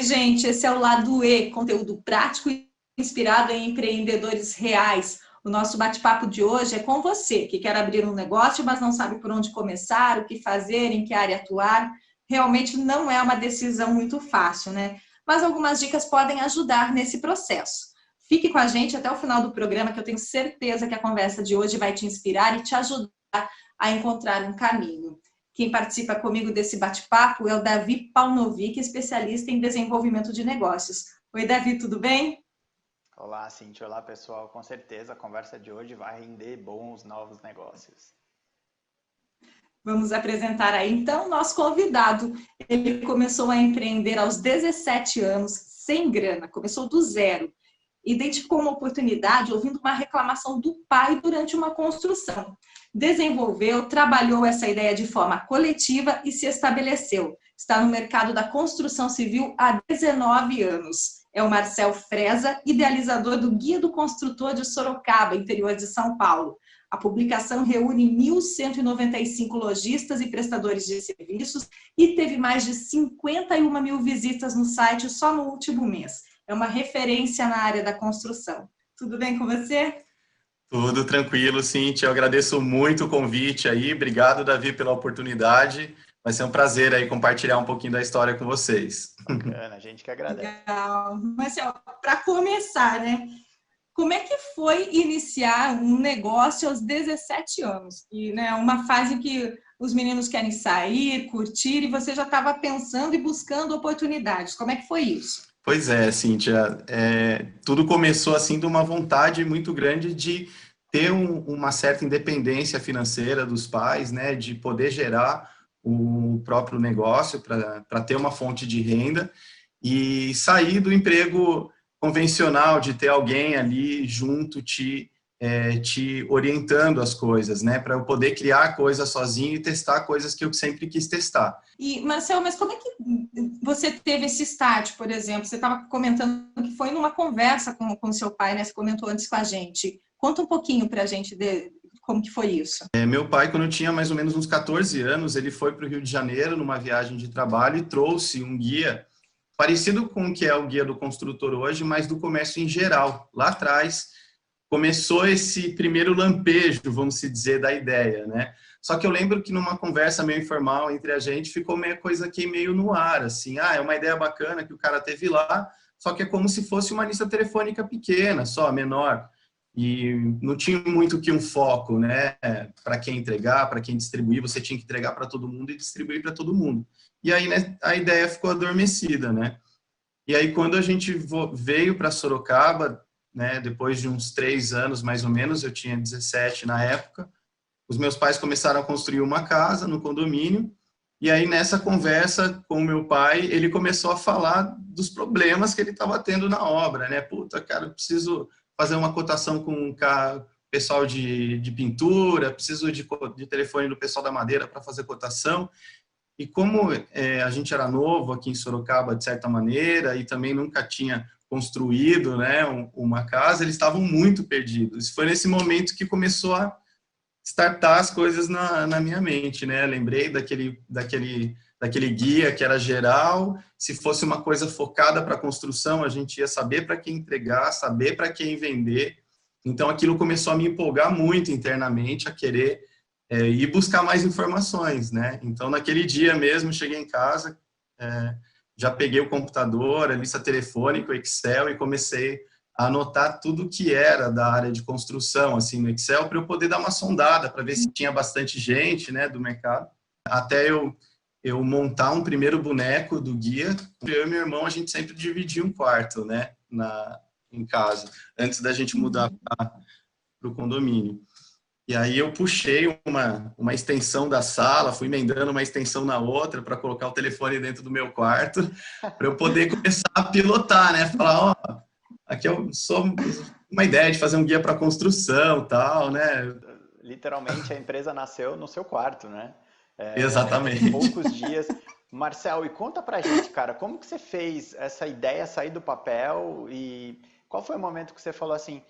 gente, esse é o Lado E, conteúdo prático e inspirado em empreendedores reais. O nosso bate-papo de hoje é com você, que quer abrir um negócio, mas não sabe por onde começar, o que fazer, em que área atuar. Realmente não é uma decisão muito fácil, né? Mas algumas dicas podem ajudar nesse processo. Fique com a gente até o final do programa, que eu tenho certeza que a conversa de hoje vai te inspirar e te ajudar a encontrar um caminho. Quem participa comigo desse bate-papo é o Davi Paunovic, especialista em desenvolvimento de negócios. Oi, Davi, tudo bem? Olá, Cintia. Olá, pessoal. Com certeza a conversa de hoje vai render bons novos negócios. Vamos apresentar aí, então, o nosso convidado. Ele começou a empreender aos 17 anos, sem grana, começou do zero. Identificou uma oportunidade ouvindo uma reclamação do pai durante uma construção. Desenvolveu, trabalhou essa ideia de forma coletiva e se estabeleceu. Está no mercado da construção civil há 19 anos. É o Marcel Freza, idealizador do Guia do Construtor de Sorocaba, interior de São Paulo. A publicação reúne 1.195 lojistas e prestadores de serviços e teve mais de 51 mil visitas no site só no último mês. É uma referência na área da construção. Tudo bem com você? Tudo tranquilo, Cintia. Eu agradeço muito o convite aí. Obrigado, Davi, pela oportunidade. Vai ser um prazer aí compartilhar um pouquinho da história com vocês. Bacana, a gente que agradece. Legal. Mas, para começar, né? Como é que foi iniciar um negócio aos 17 anos? E, né, uma fase em que os meninos querem sair, curtir, e você já estava pensando e buscando oportunidades. Como é que foi isso? Pois é, Cíntia. Tudo começou assim de uma vontade muito grande de ter uma certa independência financeira dos pais, né? De poder gerar o próprio negócio para ter uma fonte de renda e sair do emprego convencional de ter alguém ali junto te orientando as coisas, né? Para eu poder criar coisas sozinho e testar coisas que eu sempre quis testar. E, Marcelo, mas como é que você teve esse start, por exemplo? Você estava comentando que foi numa conversa com seu pai, né? Você comentou antes com a gente. Conta um pouquinho para a gente de como que foi isso. Meu pai, quando eu tinha mais ou menos uns 14 anos, ele foi para o Rio de Janeiro numa viagem de trabalho e trouxe um guia parecido com o que é o guia do construtor hoje, mas do comércio em geral. Lá atrás começou esse primeiro lampejo, vamos dizer, da ideia, né? Só que eu lembro que numa conversa meio informal entre a gente, ficou meio coisa aqui meio no ar, assim, é uma ideia bacana que o cara teve lá, só que é como se fosse uma lista telefônica pequena, só, menor, e não tinha muito que um foco, né? Para quem entregar, para quem distribuir, você tinha que entregar para todo mundo e distribuir para todo mundo. E aí, né, a ideia ficou adormecida, né? E aí, quando a gente veio para Sorocaba, né, depois de uns 3 anos, mais ou menos, eu tinha 17 na época, os meus pais começaram a construir uma casa no condomínio, e aí nessa conversa com o meu pai, ele começou a falar dos problemas que ele estava tendo na obra, né? Puta, cara, eu preciso fazer uma cotação com o pessoal de pintura, preciso de telefone do pessoal da madeira para fazer cotação. E como a gente era novo aqui em Sorocaba, de certa maneira, e também nunca tinha construído, né, uma casa, eles estavam muito perdidos. Foi nesse momento que começou a startar as coisas na minha mente, né? Lembrei daquele guia que era geral. Se fosse uma coisa focada para construção, a gente ia saber para quem entregar, saber para quem vender. Então, aquilo começou a me empolgar muito internamente, a querer ir buscar mais informações, né? Então, naquele dia mesmo, cheguei em casa, já peguei o computador, a lista telefônica, o Excel e comecei a anotar tudo que era da área de construção, assim, no Excel, para eu poder dar uma sondada, para ver se tinha bastante gente, né, do mercado. Até eu montar um primeiro boneco do guia. Eu e meu irmão, a gente sempre dividia um quarto, né, em casa, antes da gente mudar para o condomínio. E aí eu puxei uma extensão da sala, fui emendando uma extensão na outra para colocar o telefone dentro do meu quarto, para eu poder começar a pilotar, né? Falar, ó, aqui eu sou uma ideia de fazer um guia para construção, tal, né? Literalmente a empresa nasceu no seu quarto, né? Em Exatamente. poucos dias. Marcel, e conta pra gente, cara, como que você fez essa ideia sair do papel e qual foi o momento que você falou assim,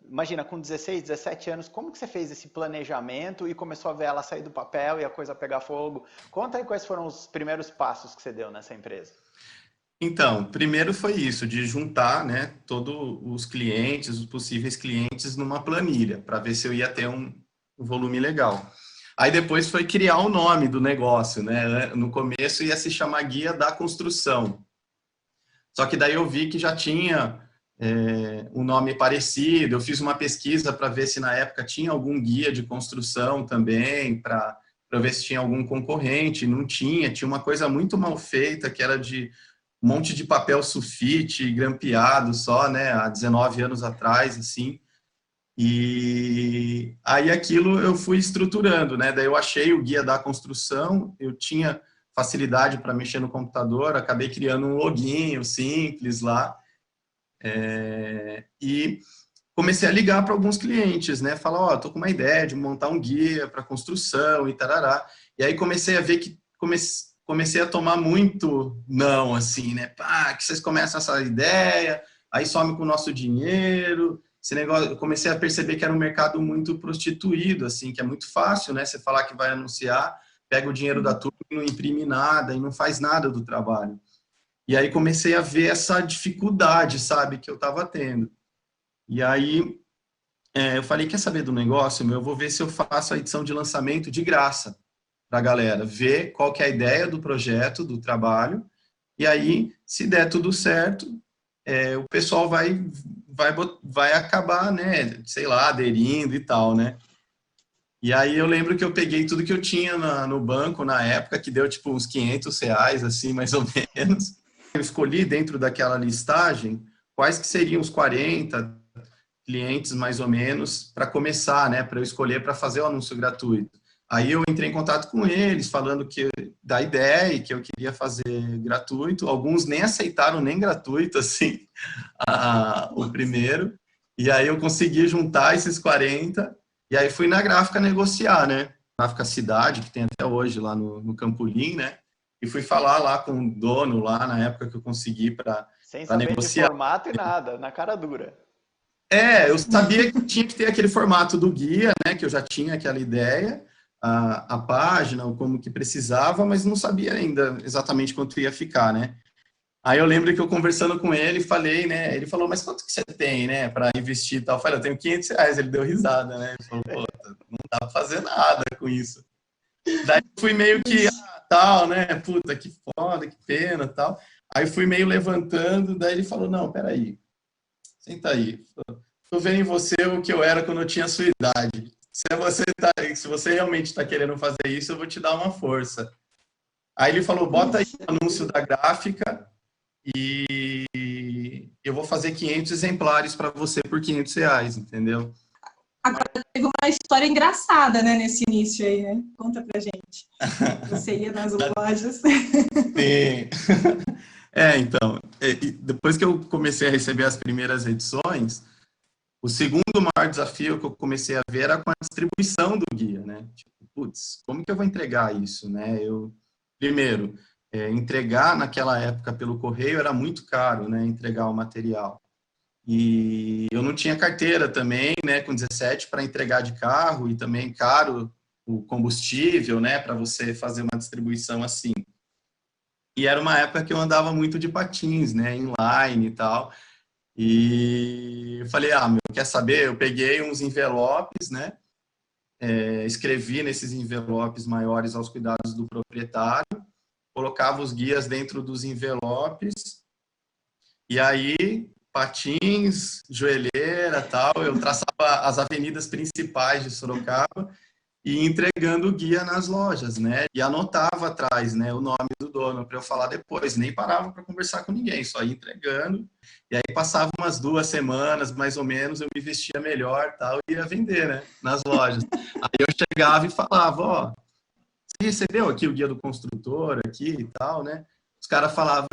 imagina, com 16, 17 anos, como que você fez esse planejamento e começou a ver ela sair do papel e a coisa pegar fogo? Conta aí quais foram os primeiros passos que você deu nessa empresa. Então, primeiro foi isso, de juntar, né, todos os clientes, os possíveis clientes numa planilha, para ver se eu ia ter um volume legal. Aí depois foi criar o nome do negócio, né? No começo ia se chamar Guia da Construção. Só que daí eu vi que já tinha um nome parecido. Eu fiz uma pesquisa para ver se na época tinha algum guia de construção também, para ver se tinha algum concorrente. Não tinha, tinha uma coisa muito mal feita, que era de um monte de papel sulfite grampeado só, né, há 19 anos atrás, assim. E aí aquilo eu fui estruturando, né? Daí eu achei o guia da construção, eu tinha facilidade para mexer no computador, acabei criando um login simples lá, e comecei a ligar para alguns clientes, né? Falar, ó, tô com uma ideia de montar um guia para construção e tarará. E aí comecei a ver que comecei a tomar muito não, assim, né? Pá, que vocês começam essa ideia, aí some com o nosso dinheiro. Esse negócio, eu comecei a perceber que era um mercado muito prostituído, assim, que é muito fácil, né? Você falar que vai anunciar, pega o dinheiro da turma e não imprime nada e não faz nada do trabalho. E aí comecei a ver essa dificuldade, sabe, que eu estava tendo. E aí eu falei, quer saber do negócio, meu? Eu vou ver se eu faço a edição de lançamento de graça para a galera, ver qual que é a ideia do projeto, do trabalho, e aí, se der tudo certo, o pessoal vai acabar, né, sei lá, aderindo e tal, né? E aí eu lembro que eu peguei tudo que eu tinha no banco na época, que deu tipo uns R$ 500, assim, mais ou menos. Eu escolhi dentro daquela listagem quais que seriam os 40 clientes, mais ou menos, para começar, né, para eu escolher para fazer o anúncio gratuito. Aí eu entrei em contato com eles, falando da ideia e que eu queria fazer gratuito. Alguns nem aceitaram nem gratuito, assim, o primeiro. E aí eu consegui juntar esses 40, e aí fui na gráfica negociar, né? Gráfica Cidade, que tem até hoje lá no Campolim, né? E fui falar lá com o dono, lá na época que eu consegui para Sem saber de negociar. formato e nada, na cara dura. Eu sabia que tinha que ter aquele formato do guia, né, que eu já tinha aquela ideia, a página, como que precisava, mas não sabia ainda exatamente quanto ia ficar, né. Aí eu lembro que eu conversando com ele, falei, né, ele falou, mas quanto que você tem, né, para investir e tal? Eu falei, eu tenho R$ 500, ele deu risada, né, ele falou, pô, não dá para fazer nada com isso. Daí eu fui meio que, tal, né, puta, que foda, que pena, tal. Aí fui meio levantando, daí ele falou, não, peraí, senta aí. Tô vendo em você o que eu era quando eu tinha a sua idade. Se você realmente está querendo fazer isso, eu vou te dar uma força. Aí ele falou, bota aí o anúncio da gráfica e eu vou fazer 500 exemplares para você por R$ 500, entendeu? Agora teve uma história engraçada, né, nesse início aí, né? Conta pra gente. Você ia nas lojas. Sim. Então, depois que eu comecei a receber as primeiras edições, o segundo maior desafio que eu comecei a ver era com a distribuição do guia, né? Tipo, putz, como que eu vou entregar isso, né? Primeiro, entregar naquela época pelo correio era muito caro, né? Entregar o material. E eu não tinha carteira também, né? Com 17 para entregar de carro e também caro o combustível, né? Para você fazer uma distribuição assim. E era uma época que eu andava muito de patins, né? Inline e tal. E eu falei, meu, quer saber? Eu peguei uns envelopes, né? Escrevi nesses envelopes maiores aos cuidados do proprietário, colocava os guias dentro dos envelopes, e aí, patins, joelheira, tal, eu traçava as avenidas principais de Sorocaba, e entregando o guia nas lojas, né? E anotava atrás, né, o nome do dono para eu falar depois. Nem parava para conversar com ninguém, só ia entregando. E aí passava umas 2 semanas, mais ou menos, eu me vestia melhor, tal, e ia vender, né, nas lojas. Aí eu chegava e falava, ó, você recebeu aqui o guia do construtor aqui e tal, né? Os caras falavam,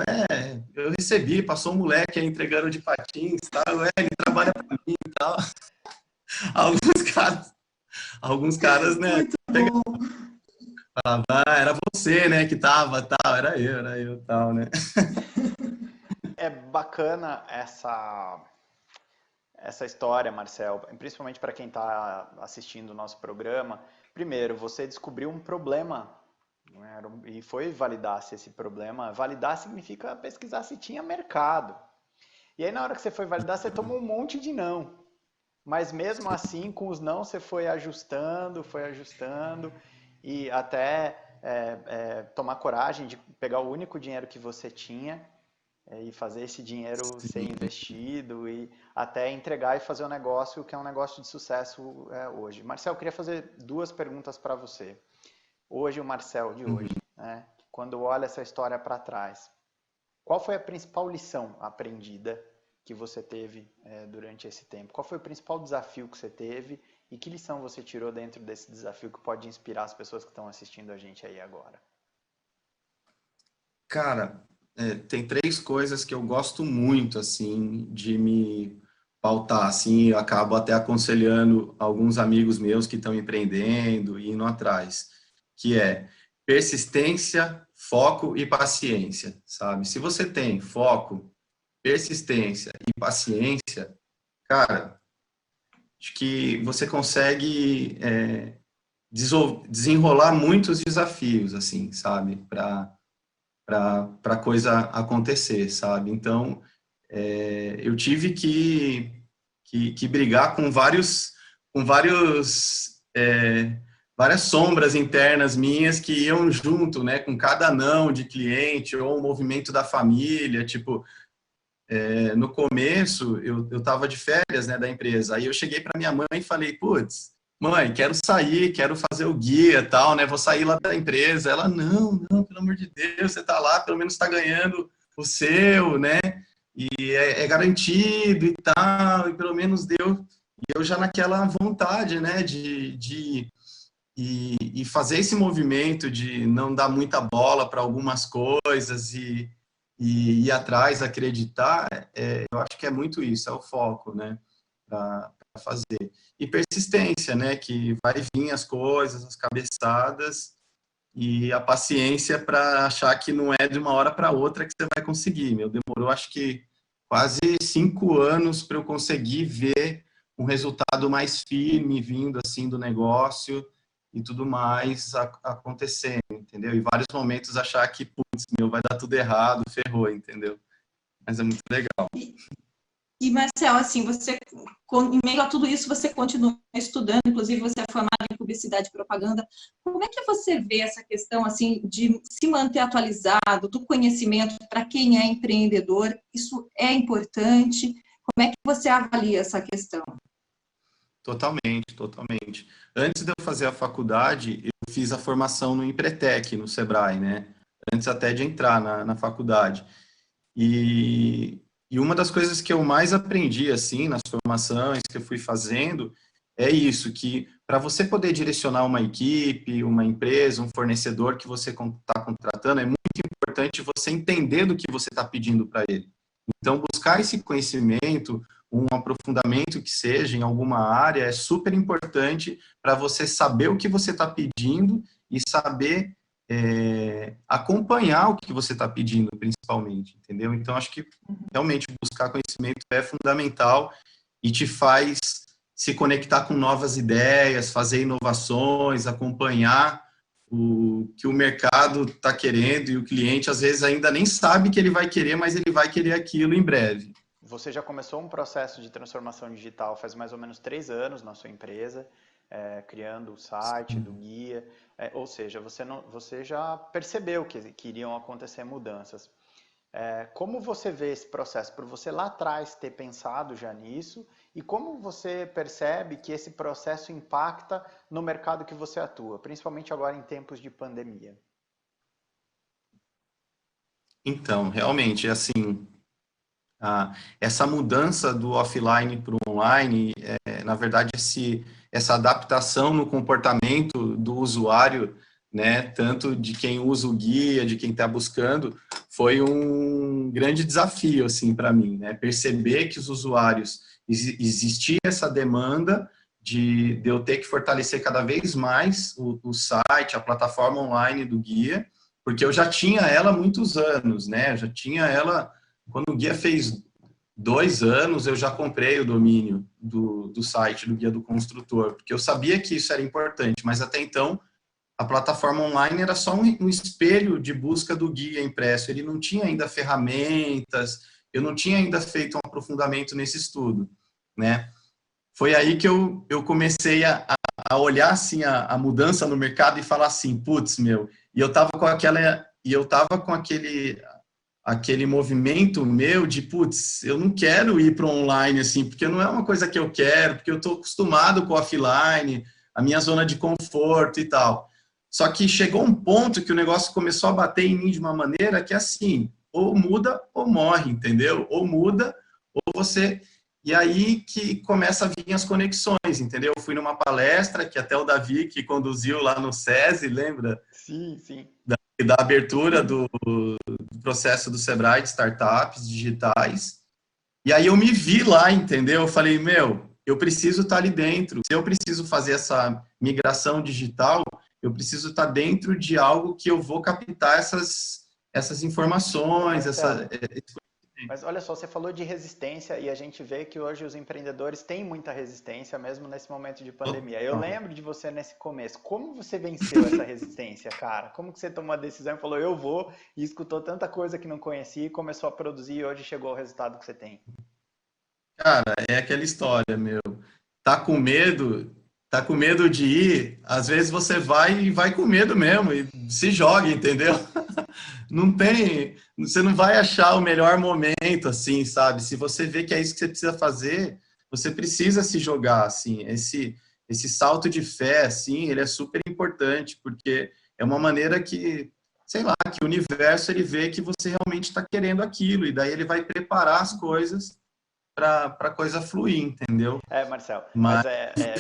eu recebi, passou um moleque aí entregando de patins, tal, ele trabalha para mim e tal. Alguns caras Alguns caras, né, Muito bom. falavam, era você, né, que tava, tal, era eu, tal, né. É bacana essa história, Marcel, principalmente para quem está assistindo o nosso programa. Primeiro, você descobriu um problema E foi validar-se esse problema. Validar significa pesquisar se tinha mercado. E aí, na hora que você foi validar, você tomou um monte de não. Mas mesmo assim, com os não, você foi ajustando, e até tomar coragem de pegar o único dinheiro que você tinha e fazer esse dinheiro ser investido e até entregar e fazer um negócio que é um negócio de sucesso hoje. Marcel, eu queria fazer 2 perguntas para você. Hoje, o Marcel de hoje, né? Quando olha essa história para trás, qual foi a principal lição aprendida que você teve durante esse tempo? Qual foi o principal desafio que você teve e que lição você tirou dentro desse desafio que pode inspirar as pessoas que estão assistindo a gente aí agora? Cara, tem 3 coisas que eu gosto muito, assim, de me pautar, assim, eu acabo até aconselhando alguns amigos meus que estão empreendendo e indo atrás, que é persistência, foco e paciência, sabe? Se você tem foco, persistência e paciência, cara, acho que você consegue desenrolar muitos desafios, assim, sabe? Para coisa acontecer, sabe? Então, eu tive que brigar com várias sombras internas minhas que iam junto, né? Com cada não de cliente ou o movimento da família, tipo, no começo, eu estava de férias, né, da empresa. Aí eu cheguei para minha mãe e falei, putz, mãe, quero sair, quero fazer o guia e tal, né? Vou sair lá da empresa. Ela, não, pelo amor de Deus, você está lá, pelo menos está ganhando o seu, né? E é garantido e tal, e pelo menos deu. E eu já naquela vontade, né, de fazer esse movimento de não dar muita bola para algumas coisas e ir atrás, acreditar, eu acho que é muito isso, é o foco, né, para fazer. E persistência, né, que vai vir as coisas, as cabeçadas, e a paciência para achar que não é de uma hora para outra que você vai conseguir. Meu, demorou acho que quase 5 anos para eu conseguir ver um resultado mais firme vindo assim do negócio e tudo mais acontecendo, entendeu? E vários momentos achar que, putz, meu, vai dar tudo errado, ferrou, entendeu? Mas é muito legal. E, Marcel, assim, você, em meio a tudo isso, você continua estudando, inclusive você é formado em publicidade e propaganda. Como é que você vê essa questão, assim, de se manter atualizado, do conhecimento para quem é empreendedor? Isso é importante? Como é que você avalia essa questão? Totalmente, totalmente. Antes de eu fazer a faculdade, eu fiz a formação no Empretec, no Sebrae, né? Antes até de entrar na faculdade. E uma das coisas que eu mais aprendi, assim, nas formações que eu fui fazendo, é isso, que para você poder direcionar uma equipe, uma empresa, um fornecedor que você está contratando, é muito importante você entender do que você está pedindo para ele. Então, buscar esse conhecimento, um aprofundamento que seja em alguma área, é super importante para você saber o que você está pedindo e saber acompanhar o que você está pedindo, principalmente, entendeu? Então, acho que realmente buscar conhecimento é fundamental e te faz se conectar com novas ideias, fazer inovações, acompanhar o que o mercado está querendo e o cliente, às vezes, ainda nem sabe que ele vai querer, mas ele vai querer aquilo em breve. Você já começou um processo de transformação digital faz mais ou menos 3 anos na sua empresa, criando o site do guia, ou seja, você já percebeu que iriam acontecer mudanças. Como você vê esse processo? Por você lá atrás ter pensado já nisso, e como você percebe que esse processo impacta no mercado que você atua, principalmente agora em tempos de pandemia? Então, realmente, assim, essa mudança do offline para o online, na verdade, essa adaptação no comportamento do usuário, né, tanto de quem usa o guia, de quem está buscando, foi um grande desafio, assim, para mim, né, perceber que os usuários, existia essa demanda de eu ter que fortalecer cada vez mais o site, a plataforma online do guia, porque eu já tinha ela há muitos anos, né, eu já tinha ela. Quando o guia fez 2 anos, eu já comprei o domínio do site do Guia do Construtor, porque eu sabia que isso era importante, mas até então a plataforma online era só um espelho de busca do guia impresso, ele não tinha ainda ferramentas, eu não tinha ainda feito um aprofundamento nesse estudo, né? Foi aí que eu comecei a olhar, assim, a mudança no mercado e falar assim, putz, meu, e eu tava com aquele movimento meu de, putz, eu não quero ir para o online, assim, porque não é uma coisa que eu quero, porque eu estou acostumado com o offline, a minha zona de conforto e tal. Só que chegou um ponto que o negócio começou a bater em mim de uma maneira que, assim, ou muda ou morre, entendeu? Ou muda, ou você... E aí que começa a vir as conexões, entendeu? Eu fui numa palestra que até o Davi, que conduziu lá no SESI, lembra? Sim, sim. Da abertura do processo do Sebrae de startups digitais. E aí eu me vi lá, entendeu? Eu falei, meu, eu preciso estar ali dentro. Se eu preciso fazer essa migração digital, eu preciso estar dentro de algo que eu vou captar essas informações, Mas olha só, você falou de resistência e a gente vê que hoje os empreendedores têm muita resistência, mesmo nesse momento de pandemia. Eu lembro de você nesse começo. Como você venceu essa resistência, cara? Como que você tomou a decisão e falou, eu vou, e escutou tanta coisa que não conhecia e começou a produzir e hoje chegou ao resultado que você tem? Cara, é aquela história, meu. Tá com medo de ir, às vezes você vai e vai com medo mesmo, e se joga, entendeu? Não tem, você não vai achar o melhor momento, assim, sabe? Se você vê que é isso que você precisa fazer, você precisa se jogar, assim. Esse salto de fé, assim, ele é super importante, porque é uma maneira que, sei lá, que o universo, ele vê que você realmente está querendo aquilo, e daí ele vai preparar as coisas para a coisa fluir, entendeu? Marcel, Mas,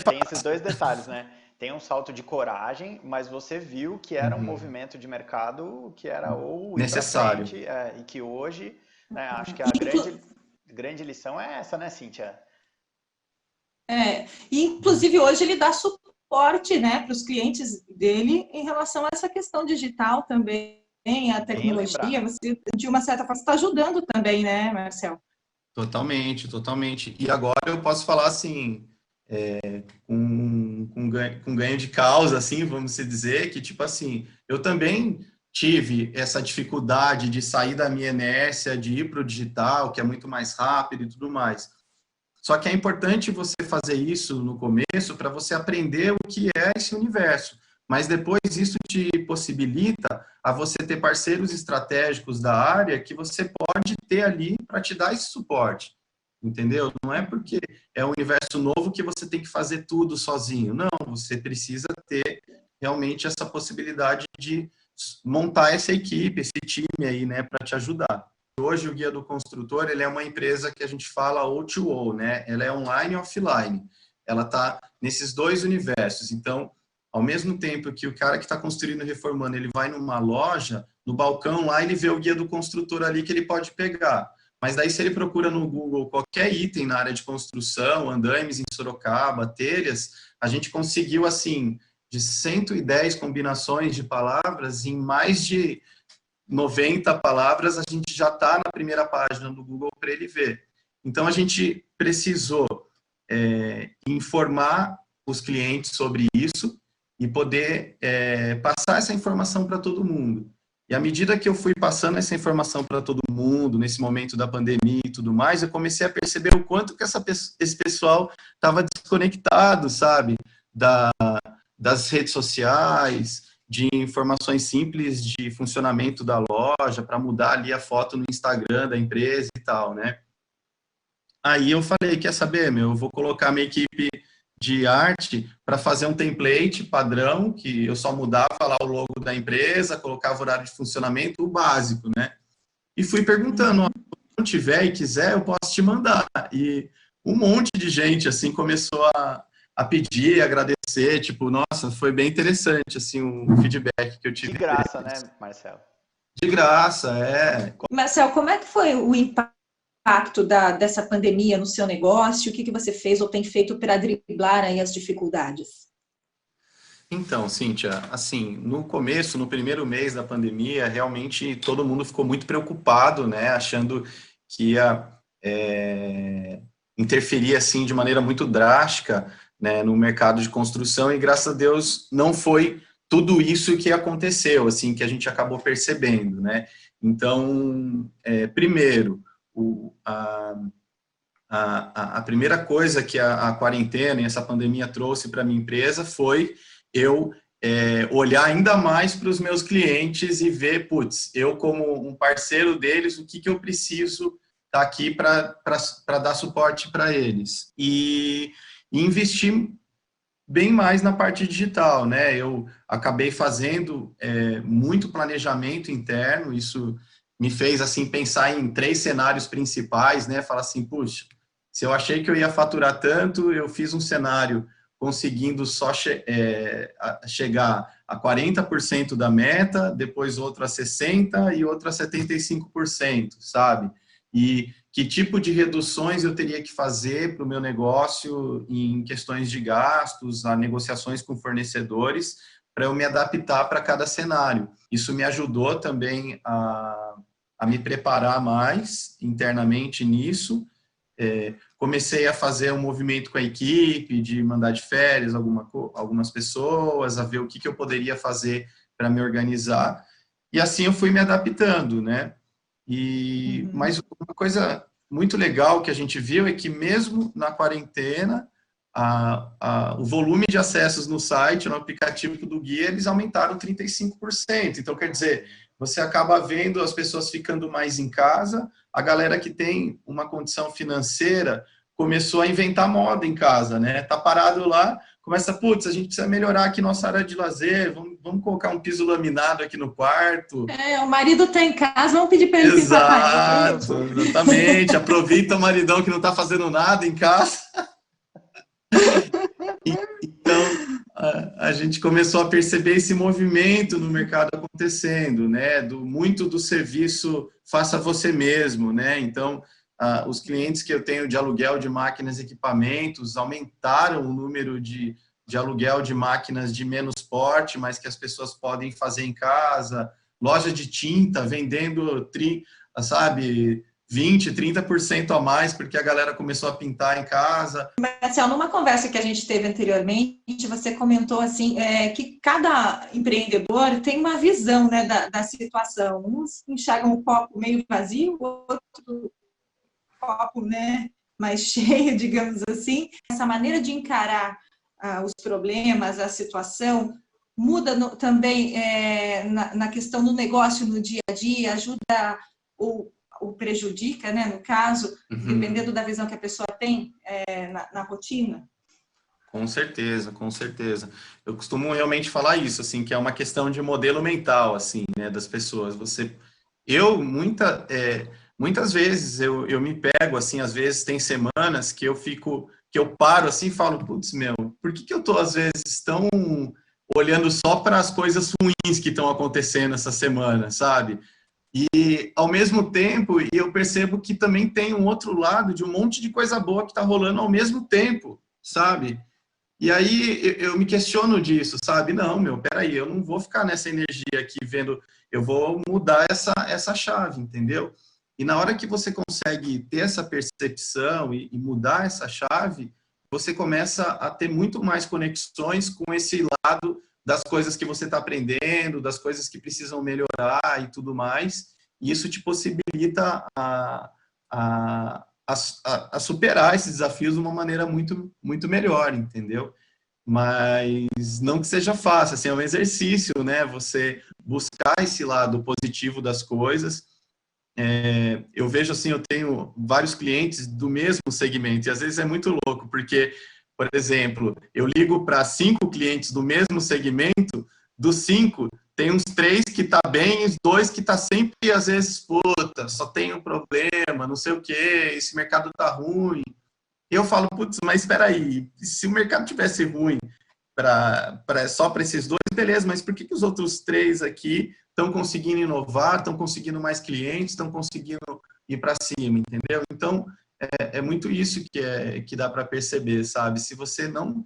tem esses dois detalhes, né? Tem um salto de coragem, mas você viu que era um uhum, movimento de mercado que era ou ir para necessário. frente, e que hoje, né, acho que a Inclu- grande lição é essa, né, Cíntia? e inclusive hoje ele dá suporte, né, para os clientes dele em relação a essa questão digital também, a Bem tecnologia. lembrado. Você, de uma certa forma, está ajudando também, né, Marcel? Totalmente, totalmente. E agora eu posso falar assim, com ganho de causa, assim, vamos se dizer, que tipo assim, eu também tive essa dificuldade de sair da minha inércia, de ir para o digital, que é muito mais rápido e tudo mais. Só que é importante você fazer isso no começo para você aprender o que é esse universo. Mas depois isso te possibilita a você ter parceiros estratégicos da área que você pode ter ali para te dar esse suporte. Entendeu? Não é porque é um universo novo que você tem que fazer tudo sozinho. Não, você precisa ter realmente essa possibilidade de montar essa equipe, esse time aí, né, para te ajudar. Hoje o Guia do Construtor, ele é uma empresa que a gente fala O2O, né? Ela é online e offline. Ela está nesses dois universos. Então, ao mesmo tempo que o cara que está construindo e reformando, ele vai numa loja, no balcão lá, ele vê o Guia do Construtor ali que ele pode pegar. Mas daí, se ele procura no Google qualquer item na área de construção, andaimes em Sorocaba, telhas, a gente conseguiu, assim, de 110 combinações de palavras, em mais de 90 palavras, a gente já está na primeira página do Google para ele ver. Então, a gente precisou informar os clientes sobre isso e poder passar essa informação para todo mundo. E à medida que eu fui passando essa informação para todo mundo, nesse momento da pandemia e tudo mais, eu comecei a perceber o quanto que esse pessoal estava desconectado, sabe? Das redes sociais, de informações simples de funcionamento da loja, para mudar ali a foto no Instagram da empresa e tal, né? Aí eu falei, quer saber, meu, eu vou colocar minha equipe de arte para fazer um template padrão, que eu só mudava lá o logo da empresa, colocava o horário de funcionamento, o básico, né? E fui perguntando, se não tiver e quiser, eu posso te mandar. E um monte de gente, assim, começou a pedir, a agradecer, tipo, nossa, foi bem interessante, assim, o feedback que eu De tive. graça, né, Marcelo? De graça, é. Marcel, como é que foi o impacto dessa pandemia no seu negócio? O que você fez ou tem feito para driblar aí as dificuldades? Então, Cíntia, assim, no começo, no primeiro mês da pandemia, realmente todo mundo ficou muito preocupado, né, achando que ia interferir, assim, de maneira muito drástica, né, no mercado de construção, e graças a Deus não foi tudo isso que aconteceu, assim, que a gente acabou percebendo, né? Então, primeiro, a primeira coisa que a quarentena e essa pandemia trouxe para a minha empresa foi eu olhar ainda mais para os meus clientes e ver, putz, eu como um parceiro deles, o que eu preciso estar aqui para dar suporte para eles. E investir bem mais na parte digital, né? Eu acabei fazendo muito planejamento interno, isso me fez, assim, pensar em 3 cenários principais, né? Falar assim, puxa, se eu achei que eu ia faturar tanto, eu fiz um cenário conseguindo só chegar a 40% da meta, depois outro a 60% e outro a 75%, sabe? E que tipo de reduções eu teria que fazer para o meu negócio em questões de gastos, a negociações com fornecedores, para eu me adaptar para cada cenário. Isso me ajudou também a me preparar mais internamente nisso. Comecei a fazer um movimento com a equipe, de mandar de férias algumas pessoas, a ver o que eu poderia fazer para me organizar, e assim eu fui me adaptando, né? Mas uma coisa muito legal que a gente viu é que mesmo na quarentena, o volume de acessos no site, no aplicativo do guia, eles aumentaram 35%. Então, quer dizer, você acaba vendo as pessoas ficando mais em casa, a galera que tem uma condição financeira começou a inventar moda em casa, né? Tá parado lá, começa, putz, a gente precisa melhorar aqui nossa área de lazer, vamos colocar um piso laminado aqui no quarto. O marido está em casa, vamos pedir para ele pintar a parede. Exato, exatamente. Aproveita o maridão que não está fazendo nada em casa. Então, a gente começou a perceber esse movimento no mercado acontecendo, né? Muito do serviço faça você mesmo, né? Então, os clientes que eu tenho de aluguel de máquinas e equipamentos aumentaram o número de aluguel de máquinas de menos porte, mas que as pessoas podem fazer em casa. Loja de tinta vendendo, sabe, 20%, 30% a mais, porque a galera começou a pintar em casa. Marcel, numa conversa que a gente teve anteriormente, você comentou assim que cada empreendedor tem uma visão, né, da situação. Uns enxergam o copo meio vazio, outro copo, né, mais cheio, digamos assim. Essa maneira de encarar os problemas, a situação, muda também na questão do negócio no dia a dia, ajuda ou prejudica, né, no caso, dependendo da visão que a pessoa tem na rotina? Com certeza, com certeza. Eu costumo realmente falar isso, assim, que é uma questão de modelo mental, assim, né, das pessoas. Muitas vezes eu me pego, assim, às vezes tem semanas que eu paro assim e falo, putz, meu, por que eu tô às vezes tão olhando só para as coisas ruins que estão acontecendo essa semana, sabe? E, ao mesmo tempo, eu percebo que também tem um outro lado de um monte de coisa boa que está rolando ao mesmo tempo, sabe? E aí eu me questiono disso, sabe? Não, meu, peraí, eu não vou ficar nessa energia aqui vendo, eu vou mudar essa chave, entendeu? E na hora que você consegue ter essa percepção e mudar essa chave, você começa a ter muito mais conexões com esse lado das coisas que você está aprendendo, das coisas que precisam melhorar e tudo mais, e isso te possibilita a superar esses desafios de uma maneira muito, muito melhor, entendeu? Mas não que seja fácil, assim, é um exercício, né? Você buscar esse lado positivo das coisas. Eu vejo assim, eu tenho vários clientes do mesmo segmento, e às vezes é muito louco, porque, por exemplo, eu ligo para 5 clientes do mesmo segmento, dos 5, tem uns 3 que tá bem, e os 2 que tá sempre, às vezes, puta, só tem um problema, não sei o que, esse mercado tá ruim. E eu falo, putz, mas espera aí, se o mercado tivesse ruim só para esses 2, beleza, mas por que os outros 3 aqui estão conseguindo inovar, estão conseguindo mais clientes, estão conseguindo ir para cima, entendeu? Então, é muito isso que dá para perceber, sabe? Se você não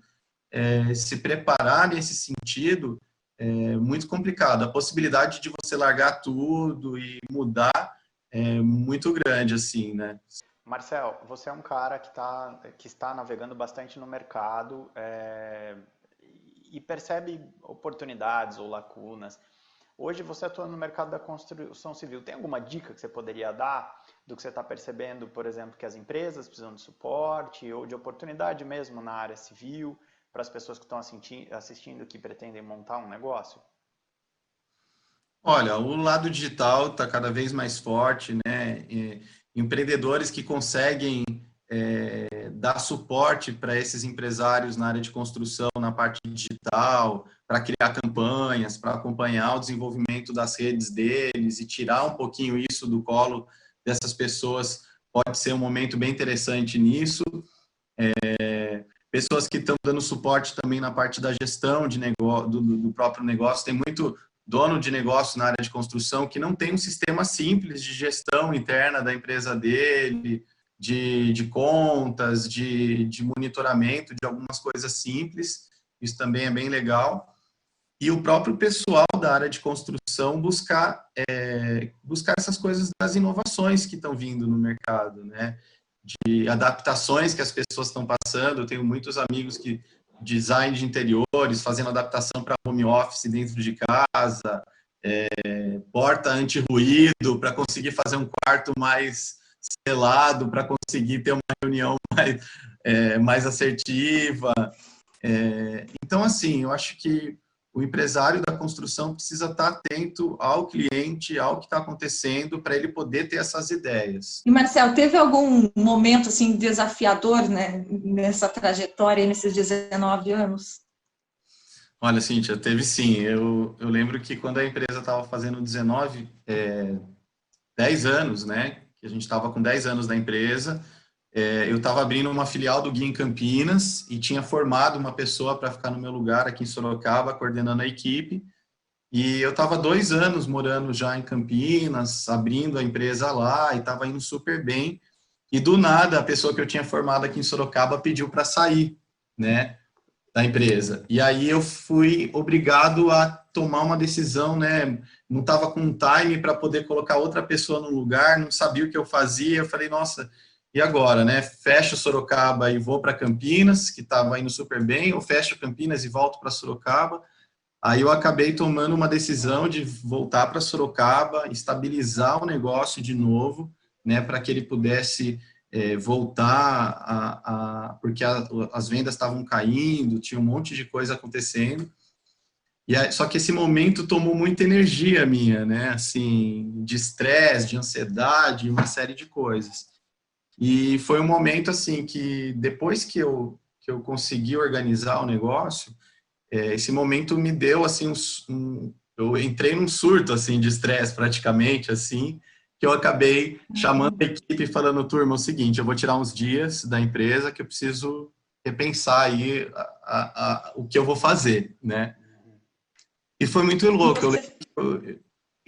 se preparar nesse sentido, é muito complicado. A possibilidade de você largar tudo e mudar é muito grande, assim, né? Marcel, você é um cara que está navegando bastante no mercado e percebe oportunidades ou lacunas. Hoje você atua no mercado da construção civil. Tem alguma dica que você poderia dar do que você está percebendo, por exemplo, que as empresas precisam de suporte ou de oportunidade mesmo na área civil para as pessoas que estão assistindo que pretendem montar um negócio? Olha, o lado digital está cada vez mais forte, né? Empreendedores que conseguem dar suporte para esses empresários na área de construção, na parte digital, para criar campanhas, para acompanhar o desenvolvimento das redes deles e tirar um pouquinho isso do colo dessas pessoas, pode ser um momento bem interessante nisso. Pessoas que estão dando suporte também na parte da gestão de negócio, do próprio negócio. Tem muito dono de negócio na área de construção que não tem um sistema simples de gestão interna da empresa dele, de contas, de monitoramento, de algumas coisas simples. Isso também é bem legal. E o próprio pessoal da área de construção buscar essas coisas das inovações que estão vindo no mercado, né? De adaptações que as pessoas estão passando. Eu tenho muitos amigos que design de interiores, fazendo adaptação para home office dentro de casa, porta anti-ruído para conseguir fazer um quarto mais selado, para conseguir ter uma reunião mais assertiva. Então, assim, eu acho que o empresário da construção precisa estar atento ao cliente, ao que está acontecendo, para ele poder ter essas ideias. E, Marcel, teve algum momento assim desafiador, né, nessa trajetória, nesses 19 anos? Olha, Cíntia, teve sim. Eu lembro que quando a empresa estava fazendo 10 anos, né, que a gente estava com 10 anos da empresa, eu estava abrindo uma filial do Guia em Campinas e tinha formado uma pessoa para ficar no meu lugar aqui em Sorocaba, coordenando a equipe. E eu estava 2 anos morando já em Campinas, abrindo a empresa lá e estava indo super bem. E do nada, a pessoa que eu tinha formado aqui em Sorocaba pediu para sair, né, da empresa. E aí eu fui obrigado a tomar uma decisão, né? Não estava com time para poder colocar outra pessoa no lugar, não sabia o que eu fazia. Eu falei, nossa, e agora, né? Fecho Sorocaba e vou para Campinas, que estava indo super bem, ou fecho Campinas e volto para Sorocaba. Aí eu acabei tomando uma decisão de voltar para Sorocaba, estabilizar o negócio de novo, né, para que ele pudesse voltar porque as vendas estavam caindo, tinha um monte de coisa acontecendo. E aí, só que esse momento tomou muita energia minha, né, assim, de estresse, de ansiedade, uma série de coisas. E foi um momento assim que depois que eu consegui organizar o negócio, esse momento me deu assim eu entrei num surto assim de estresse praticamente assim, que eu acabei chamando a equipe e falando, turma, é o seguinte, eu vou tirar uns dias da empresa que eu preciso repensar aí o que eu vou fazer, né? E foi muito E louco. Eu você... lembro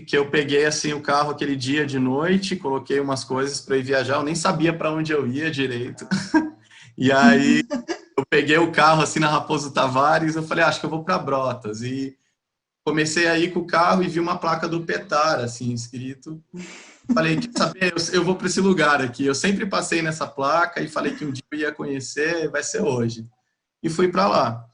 que eu peguei assim o carro aquele dia de noite, coloquei umas coisas para ir viajar, eu nem sabia para onde eu ia direito. E aí eu peguei o carro assim na Raposo Tavares, eu falei, acho que eu vou para Brotas. E comecei a ir com o carro e vi uma placa do Petar, assim, escrito. Falei, quer saber, eu vou para esse lugar aqui. Eu sempre passei nessa placa e falei que um dia eu ia conhecer, vai ser hoje. E fui para lá.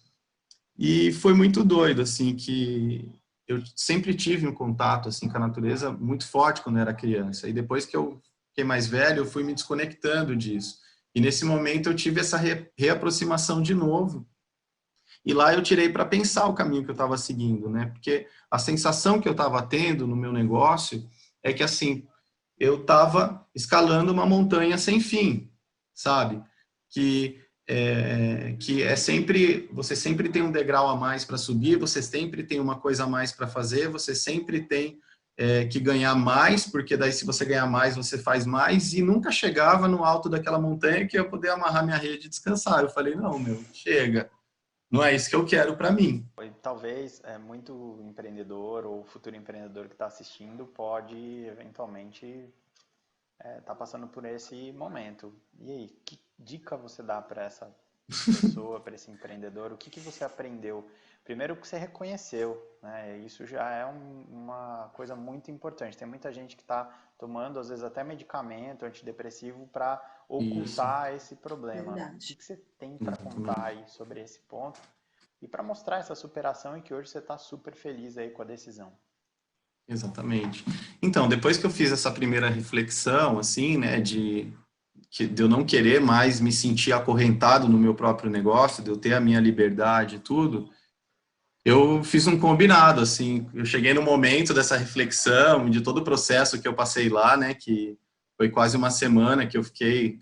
E foi muito doido, assim, que eu sempre tive um contato, assim, com a natureza muito forte quando eu era criança. E depois que eu fiquei mais velho, eu fui me desconectando disso. E nesse momento eu tive essa reaproximação de novo. E lá eu tirei para pensar o caminho que eu estava seguindo, né? Porque a sensação que eu estava tendo no meu negócio é que, assim, eu estava escalando uma montanha sem fim, sabe? Que é sempre, você sempre tem um degrau a mais para subir, você sempre tem uma coisa a mais para fazer, você sempre tem que ganhar mais, porque daí se você ganhar mais, você faz mais, e nunca chegava no alto daquela montanha que eu ia poder amarrar minha rede e descansar. Eu falei, não, meu, chega. Não é isso que eu quero para mim. Talvez muito empreendedor ou futuro empreendedor que está assistindo pode eventualmente estar passando por esse momento. E aí, que dica você dá para essa pessoa, para esse empreendedor? O que você aprendeu? Primeiro que você reconheceu, né? Isso já é uma coisa muito importante. Tem muita gente que está tomando, às vezes, até medicamento antidepressivo para ocultar esse problema. Verdade. O que você tem para contar aí sobre esse ponto? e para mostrar essa superação e que hoje você está super feliz aí com a decisão. Exatamente. Então, depois que eu fiz essa primeira reflexão, assim, né, de eu não querer mais me sentir acorrentado no meu próprio negócio, de eu ter a minha liberdade e tudo, eu fiz um combinado, assim, eu cheguei no momento dessa reflexão, de todo o processo que eu passei lá, né, que foi quase uma semana que eu fiquei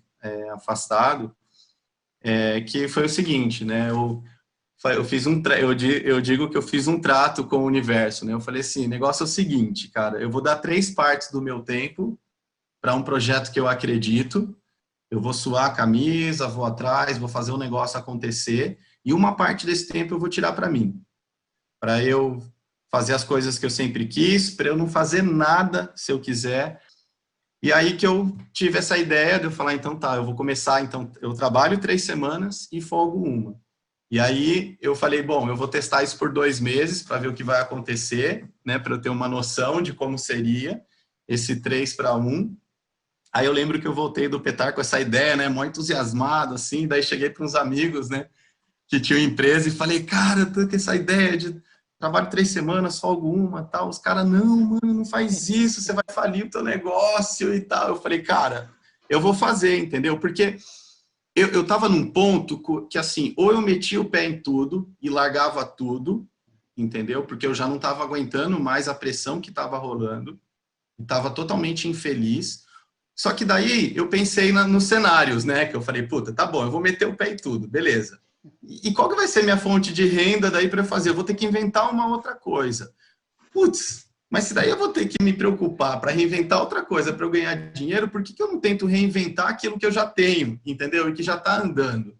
afastado, que foi o seguinte, né, eu fiz eu digo que eu fiz um trato com o universo, né, eu falei assim, o negócio é o seguinte, cara, eu vou dar 3 partes do meu tempo para um projeto que eu acredito, eu vou suar a camisa, vou atrás, vou fazer o negócio acontecer, e uma parte desse tempo eu vou tirar para mim, para eu fazer as coisas que eu sempre quis, para eu não fazer nada se eu quiser. E aí que eu tive essa ideia de eu falar, então tá, eu vou começar, então eu trabalho 3 semanas e folgo uma. E aí eu falei, bom, eu vou testar isso por 2 meses para ver o que vai acontecer, né, para eu ter uma noção de como seria esse 3-1. Aí eu lembro que eu voltei do Petar com essa ideia, né, mó entusiasmado, assim, daí cheguei para uns amigos, né, que tinham empresa e falei, cara, eu tô com essa ideia de trabalho 3 semanas, folgo uma, tal. Os caras, não, mano, não faz isso, você vai falir o teu negócio e tal. Eu falei, cara, eu vou fazer, entendeu? Porque eu tava num ponto que, assim, ou eu metia o pé em tudo e largava tudo, entendeu? Porque eu já não tava aguentando mais a pressão que tava rolando, tava totalmente infeliz. Só que daí eu pensei nos cenários, né? Que eu falei, puta, tá bom, eu vou meter o pé em tudo, beleza. E qual que vai ser minha fonte de renda daí para eu fazer? Eu vou ter que inventar uma outra coisa. Putz, mas se daí eu vou ter que me preocupar para reinventar outra coisa para eu ganhar dinheiro, por que eu não tento reinventar aquilo que eu já tenho, entendeu? E que já está andando?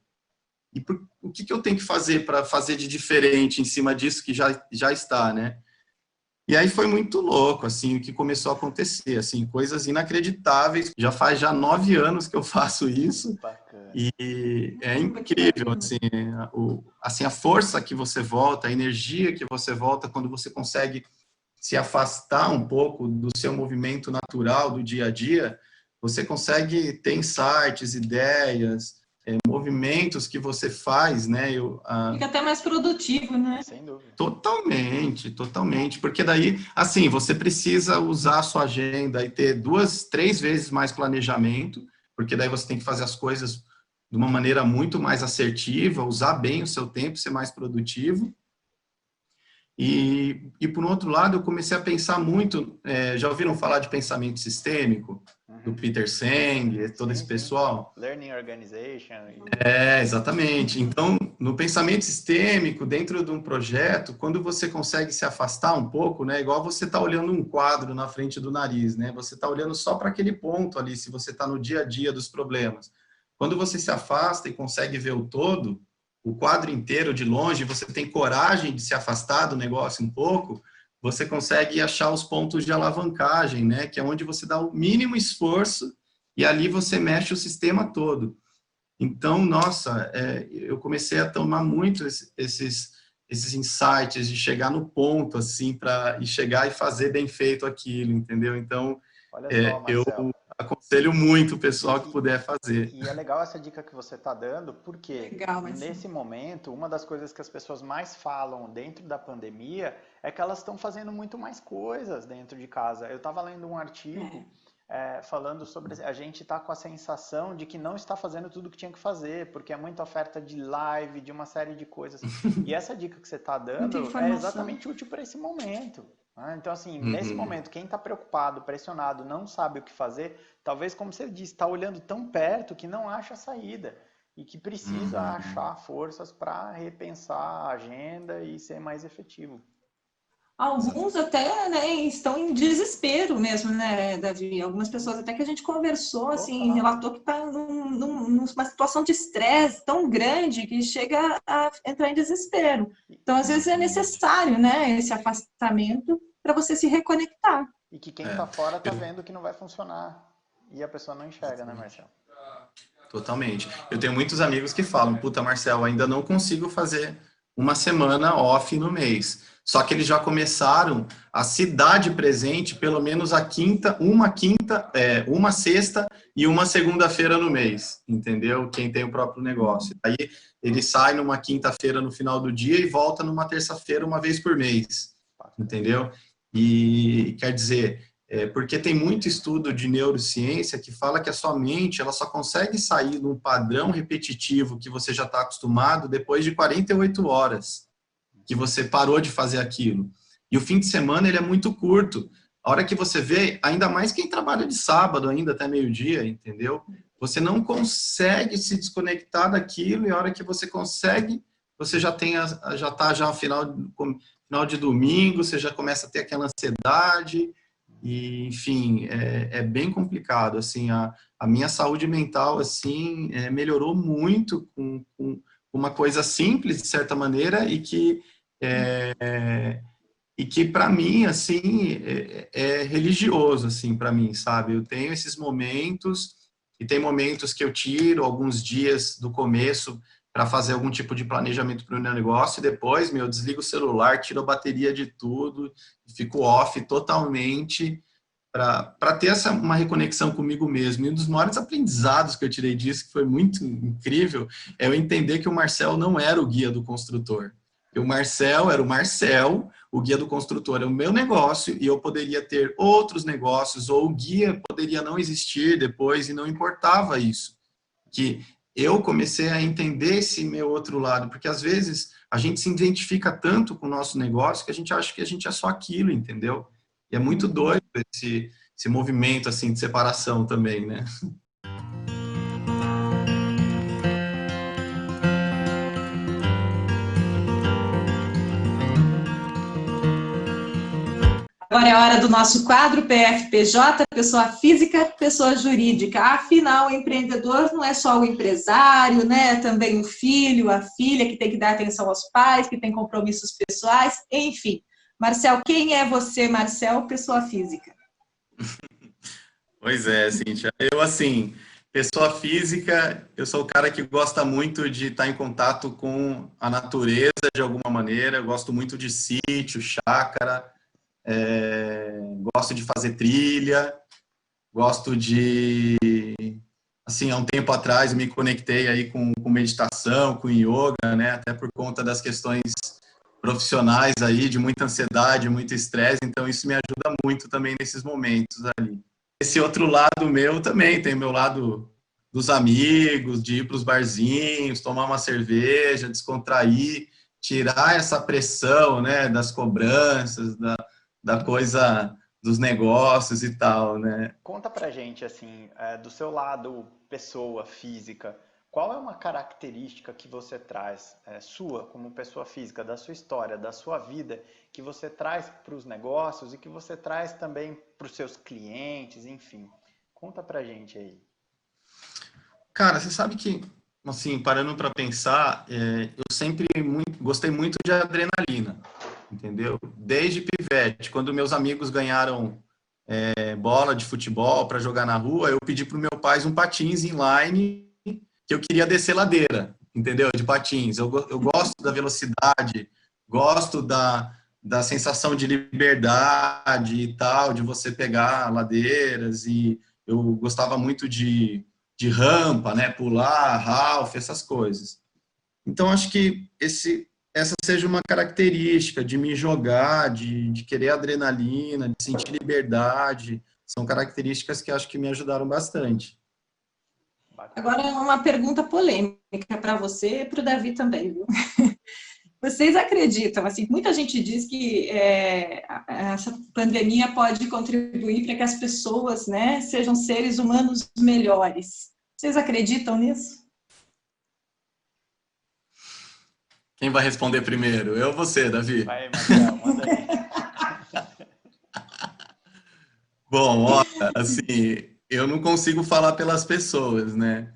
E o que eu tenho que fazer para fazer de diferente em cima disso que já está, né? E aí foi muito louco, assim, o que começou a acontecer, assim, coisas inacreditáveis. Já faz 9 anos que eu faço isso. Bacana. E é incrível, assim, a força que você volta, a energia que você volta quando você consegue se afastar um pouco do seu movimento natural do dia a dia, você consegue ter insights, ideias, movimentos que você faz, né? Fica até mais produtivo, né? Sem dúvida. Totalmente, totalmente. Porque daí, assim, você precisa usar a sua agenda e ter 2, 3 vezes mais planejamento, porque daí você tem que fazer as coisas de uma maneira muito mais assertiva, usar bem o seu tempo, ser mais produtivo. E por outro lado, eu comecei a pensar muito, já ouviram falar de pensamento sistêmico? Do Peter Senge, todo esse pessoal? Learning Organization. Exatamente. Então, no pensamento sistêmico, dentro de um projeto, quando você consegue se afastar um pouco, né, igual você está olhando um quadro na frente do nariz, né, você está olhando só para aquele ponto ali, se você está no dia a dia dos problemas. Quando você se afasta e consegue ver o todo, o quadro inteiro de longe, você tem coragem de se afastar do negócio um pouco, você consegue achar os pontos de alavancagem, né? Que é onde você dá o mínimo esforço e ali você mexe o sistema todo. Então, nossa, eu comecei a tomar muito esses insights de chegar no ponto, assim, e chegar e fazer bem feito aquilo, entendeu? Então, olha só, Marcelo, eu aconselho muito o pessoal que puder fazer. E é legal essa dica que você está dando, porque legal, nesse momento, uma das coisas que as pessoas mais falam dentro da pandemia é que elas estão fazendo muito mais coisas dentro de casa. Eu estava lendo um artigo falando sobre a gente está com a sensação de que não está fazendo tudo o que tinha que fazer, porque é muita oferta de live, de uma série de coisas. E essa dica que você está dando é exatamente útil para esse momento. Então, assim, nesse momento, quem está preocupado, pressionado, não sabe o que fazer, talvez, como você disse, está olhando tão perto que não acha a saída e que precisa achar forças para repensar a agenda e ser mais efetivo. Alguns até, né, estão em desespero mesmo, né, Davi? Algumas pessoas até que a gente conversou, assim, relatou que está numa situação de estresse tão grande que chega a entrar em desespero. Então, às vezes é necessário, né, esse afastamento para você se reconectar. E que quem está fora está vendo que não vai funcionar. E a pessoa não enxerga, né, Marcelo? Totalmente. Eu tenho muitos amigos que falam, puta, Marcelo, ainda não consigo fazer uma semana off no mês. Só que eles já começaram a se dar de presente pelo menos uma sexta e uma segunda-feira no mês, entendeu? Quem tem o próprio negócio. Aí ele sai numa quinta-feira no final do dia e volta numa terça-feira uma vez por mês, entendeu? E quer dizer, porque tem muito estudo de neurociência que fala que a sua mente ela só consegue sair de um padrão repetitivo que você já está acostumado depois de 48 horas que você parou de fazer aquilo. E o fim de semana ele é muito curto. A hora que você vê, ainda mais quem trabalha de sábado ainda até meio-dia, entendeu? Você não consegue se desconectar daquilo e a hora que você consegue, você já está já no final de domingo, você já começa a ter aquela ansiedade e, enfim, é bem complicado, assim, a minha saúde mental, assim, melhorou muito com uma coisa simples, de certa maneira, e que para mim, assim, é religioso, assim, para mim, sabe? Eu tenho esses momentos, e tem momentos que eu tiro alguns dias do começo para fazer algum tipo de planejamento para o meu negócio, e depois, eu desligo o celular, tiro a bateria de tudo, fico off totalmente, para ter uma reconexão comigo mesmo. E um dos maiores aprendizados que eu tirei disso, que foi muito incrível, é eu entender que o Marcel não era o guia do construtor. O Marcel era o Marcel, o guia do construtor é o meu negócio, e eu poderia ter outros negócios, ou o guia poderia não existir depois, e não importava isso. Que eu comecei a entender esse meu outro lado, porque às vezes a gente se identifica tanto com o nosso negócio que a gente acha que a gente é só aquilo, entendeu? E é muito doido esse movimento assim de separação também, né? Agora é a hora do nosso quadro PFPJ, pessoa física, pessoa jurídica. Afinal, o empreendedor não é só o empresário, né? Também o filho, a filha, que tem que dar atenção aos pais, que tem compromissos pessoais, enfim. Marcel, quem é você, Marcel, pessoa física? Pois é, Cíntia. Eu, assim, pessoa física, eu sou o cara que gosta muito de estar em contato com a natureza de alguma maneira. Eu gosto muito de sítio, chácara, gosto de fazer trilha, gosto de... Assim, há um tempo atrás eu me conectei aí com meditação, com yoga, né? Até por conta das questões profissionais aí, de muita ansiedade, muito estresse. Então, isso me ajuda muito também nesses momentos ali. Esse outro lado meu também, tem o meu lado dos amigos, de ir para os barzinhos, tomar uma cerveja, descontrair, tirar essa pressão, né, das cobranças, da coisa dos negócios e tal, né? Conta pra gente, assim, do seu lado pessoa física, qual é uma característica que você traz, sua como pessoa física, da sua história, da sua vida, que você traz para os negócios e que você traz também para os seus clientes, enfim. Conta pra gente aí. Cara, você sabe que, assim, parando para pensar, eu sempre gostei muito de adrenalina, entendeu? Desde pivete, quando meus amigos ganharam bola de futebol para jogar na rua, eu pedi para o meu pai um patins inline, que eu queria descer ladeira, entendeu? De patins. Eu gosto da velocidade, gosto da sensação de liberdade e tal, de você pegar ladeiras, e eu gostava muito de rampa, né? Pular, Ralph, essas coisas. Então, acho que essa seja uma característica de me jogar, de querer adrenalina, de sentir liberdade. São características que acho que me ajudaram bastante. Agora, uma pergunta polêmica para você e para o Davi também, viu? Vocês acreditam, assim, muita gente diz que essa pandemia pode contribuir para que as pessoas, né, sejam seres humanos melhores. Vocês acreditam nisso? Quem vai responder primeiro? Eu ou você, Davi? Vai, Marcel, manda aí. Bom, olha, assim, eu não consigo falar pelas pessoas, né?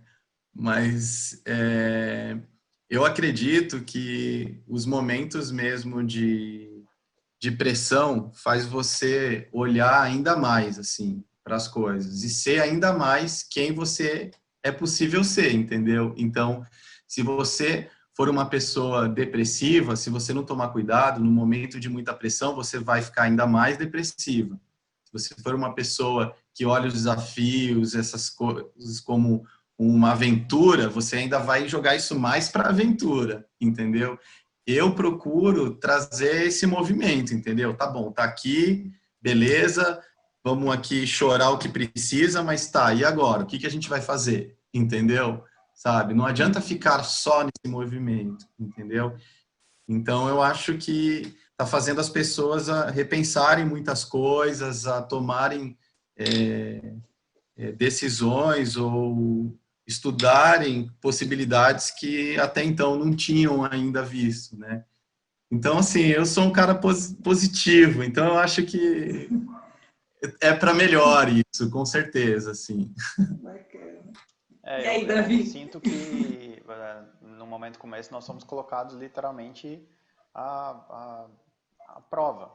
Mas eu acredito que os momentos mesmo de pressão faz você olhar ainda mais, assim, para as coisas e ser ainda mais quem você é possível ser, entendeu? Então, se você for uma pessoa depressiva, se você não tomar cuidado, no momento de muita pressão, você vai ficar ainda mais depressiva. Se você for uma pessoa que olha os desafios, essas coisas como uma aventura, você ainda vai jogar isso mais para aventura, entendeu? Eu procuro trazer esse movimento, entendeu? Tá bom, tá aqui, beleza, vamos aqui chorar o que precisa, mas tá, e agora? O que que a gente vai fazer? Entendeu? Sabe? Não adianta ficar só nesse movimento, entendeu? Então, eu acho que está fazendo as pessoas a repensarem muitas coisas, a tomarem decisões ou estudarem possibilidades que até então não tinham ainda visto, né? Então, assim, eu sou um cara positivo, então eu acho que é para melhor isso, com certeza, assim. Bacana. É, E aí, eu Davi? sinto que no momento como esse nós somos colocados literalmente à, à prova.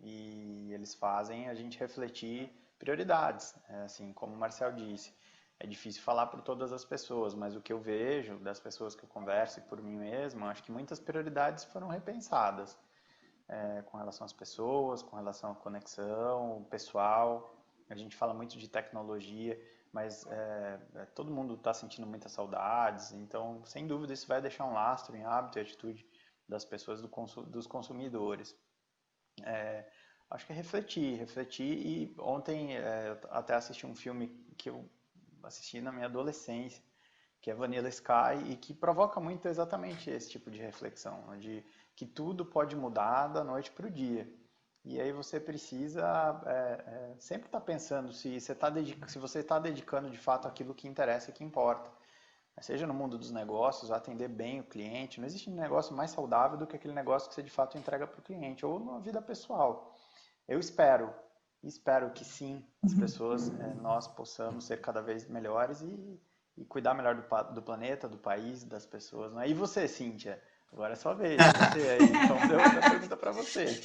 E eles fazem a gente refletir prioridades. Assim, como o Marcel disse, é difícil falar por todas as pessoas, mas o que eu vejo das pessoas que eu converso e por mim mesmo, acho que muitas prioridades foram repensadas. Com relação às pessoas, com relação à conexão pessoal. A gente fala muito de tecnologia, mas todo mundo está sentindo muitas saudades, então, sem dúvida, isso vai deixar um lastro em hábito e atitude das pessoas, dos consumidores. Acho que é refletir, e ontem eu até assisti um filme que eu assisti na minha adolescência, que é Vanilla Sky, e que provoca muito exatamente esse tipo de reflexão, de que tudo pode mudar da noite para o dia. E aí você precisa sempre estar pensando se você está dedicando de fato aquilo que interessa e que importa. Seja no mundo dos negócios, atender bem o cliente. Não existe um negócio mais saudável do que aquele negócio que você de fato entrega para o cliente, ou na vida pessoal. Eu espero que sim, as pessoas, nós possamos ser cada vez melhores e cuidar melhor do planeta, do país, das pessoas. Não é? E você, Cíntia? Agora é sua vez. Você aí. Então, deu a pergunta para você.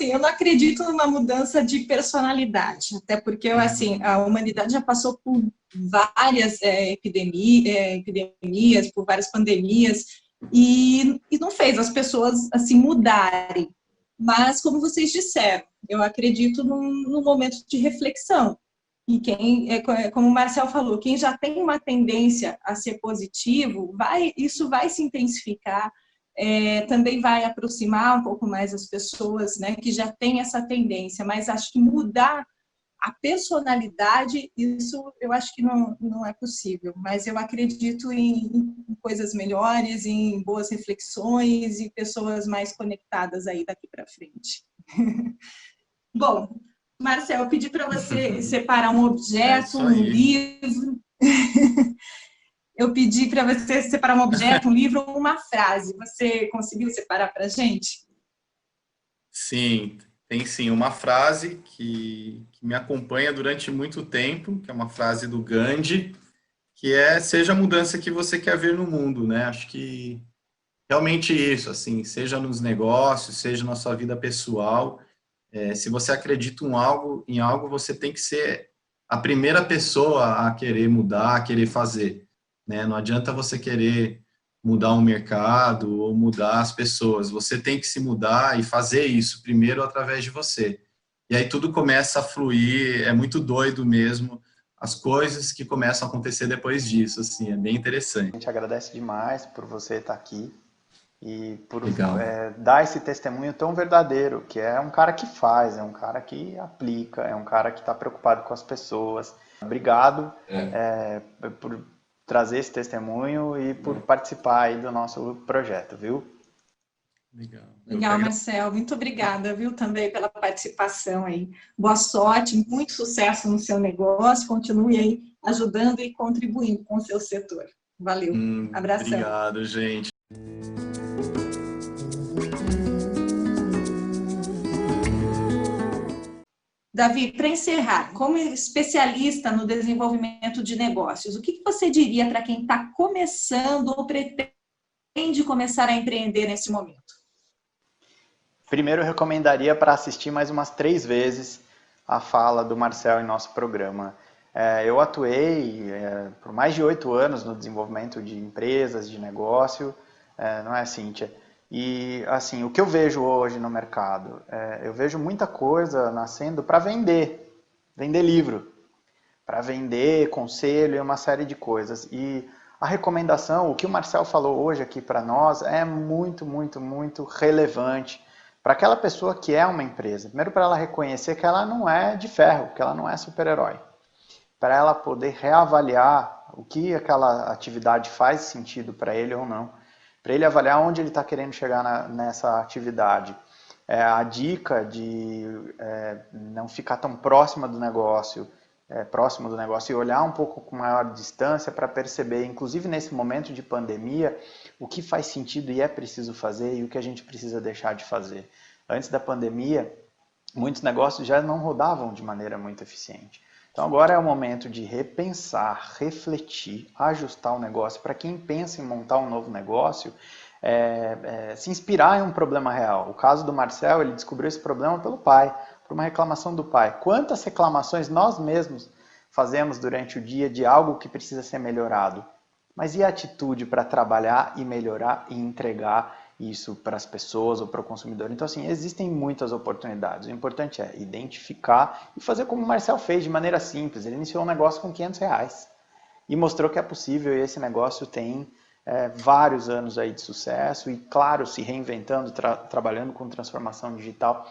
Eu não acredito numa mudança de personalidade, até porque, assim, a humanidade já passou por várias epidemias, por várias pandemias, e não fez as pessoas, assim, mudarem. Mas, como vocês disseram, eu acredito num momento de reflexão. E como o Marcel falou, quem já tem uma tendência a ser positivo, isso vai se intensificar, também vai aproximar um pouco mais as pessoas, né, que já têm essa tendência, mas acho que mudar a personalidade, isso eu acho que não é possível, mas eu acredito em coisas melhores, em boas reflexões e pessoas mais conectadas aí daqui para frente. Bom, Marcel, eu pedi para você separar um objeto, um livro. Eu pedi para você separar um objeto, um livro ou uma frase. Você conseguiu separar para a gente? Sim, tem sim uma frase que me acompanha durante muito tempo, que é uma frase do Gandhi, que é: seja a mudança que você quer ver no mundo, né? Acho que realmente isso, assim, seja nos negócios, seja na sua vida pessoal, se você acredita em algo, você tem que ser a primeira pessoa a querer mudar, a querer fazer, né? Não adianta você querer mudar um mercado ou mudar as pessoas. Você tem que se mudar e fazer isso primeiro através de você. E aí tudo começa a fluir, é muito doido mesmo, as coisas que começam a acontecer depois disso, assim, é bem interessante. A gente agradece demais por você estar aqui e por Legal. dar esse testemunho tão verdadeiro, que é um cara que faz, é um cara que aplica, é um cara que está preocupado com as pessoas. Obrigado por trazer esse testemunho e por participar aí do nosso projeto, viu? Legal, Marcel. Muito obrigada, viu, também pela participação aí. Boa sorte, muito sucesso no seu negócio. Continue aí ajudando e contribuindo com o seu setor. Valeu. Abração. Obrigado, gente. Davi, para encerrar, como especialista no desenvolvimento de negócios, o que você diria para quem está começando ou pretende começar a empreender nesse momento? Primeiro, eu recomendaria para assistir mais umas 3 vezes a fala do Marcel em nosso programa. Eu atuei por mais de 8 anos no desenvolvimento de empresas, de negócio, não é, Cíntia? E, assim, o que eu vejo hoje no mercado? Eu vejo muita coisa nascendo para vender livro. para vender, conselho e uma série de coisas. E a recomendação, o que o Marcel falou hoje aqui para nós, é muito, muito, muito relevante para aquela pessoa que é uma empresa. Primeiro, para ela reconhecer que ela não é de ferro, que ela não é super-herói. Para ela poder reavaliar o que aquela atividade faz sentido para ele ou não. Para ele avaliar onde ele está querendo chegar nessa atividade. A dica de não ficar tão próximo do negócio e olhar um pouco com maior distância para perceber, inclusive nesse momento de pandemia, o que faz sentido e é preciso fazer e o que a gente precisa deixar de fazer. Antes da pandemia, muitos negócios já não rodavam de maneira muito eficiente. Então agora é o momento de repensar, refletir, ajustar o negócio. Para quem pensa em montar um novo negócio, se inspirar em um problema real. O caso do Marcel, ele descobriu esse problema pelo pai, por uma reclamação do pai. Quantas reclamações nós mesmos fazemos durante o dia de algo que precisa ser melhorado? Mas e a atitude para trabalhar e melhorar e entregar isso para as pessoas ou para o consumidor? Então, assim, existem muitas oportunidades. O importante é identificar e fazer como o Marcel fez, de maneira simples. Ele iniciou um negócio com R$500 e mostrou que é possível, e esse negócio tem vários anos aí de sucesso e, claro, se reinventando, trabalhando com transformação digital.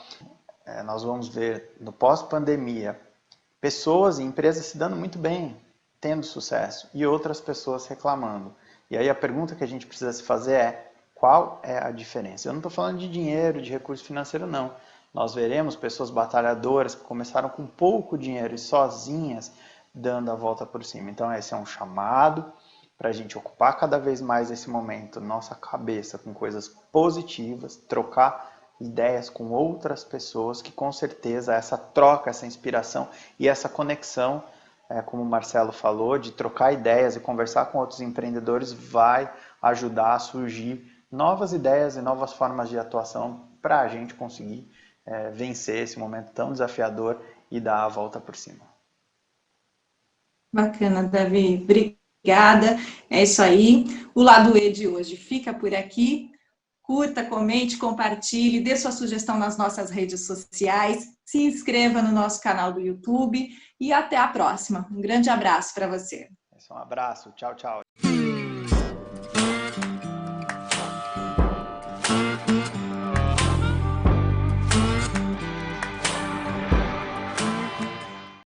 Nós vamos ver no pós-pandemia pessoas e empresas se dando muito bem, tendo sucesso, e outras pessoas reclamando. E aí a pergunta que a gente precisa se fazer é: qual é a diferença? Eu não estou falando de dinheiro, de recurso financeiro, não. Nós veremos pessoas batalhadoras que começaram com pouco dinheiro e sozinhas dando a volta por cima. Então esse é um chamado para a gente ocupar cada vez mais esse momento, nossa cabeça, com coisas positivas, trocar ideias com outras pessoas, que com certeza essa troca, essa inspiração e essa conexão, como o Marcelo falou, de trocar ideias e conversar com outros empreendedores, vai ajudar a surgir novas ideias e novas formas de atuação para a gente conseguir vencer esse momento tão desafiador e dar a volta por cima. Bacana, Davi. Obrigada. É isso aí. O Lado E de hoje fica por aqui. Curta, comente, compartilhe, dê sua sugestão nas nossas redes sociais, se inscreva no nosso canal do YouTube e até a próxima. Um grande abraço para você. Um abraço. Tchau, tchau.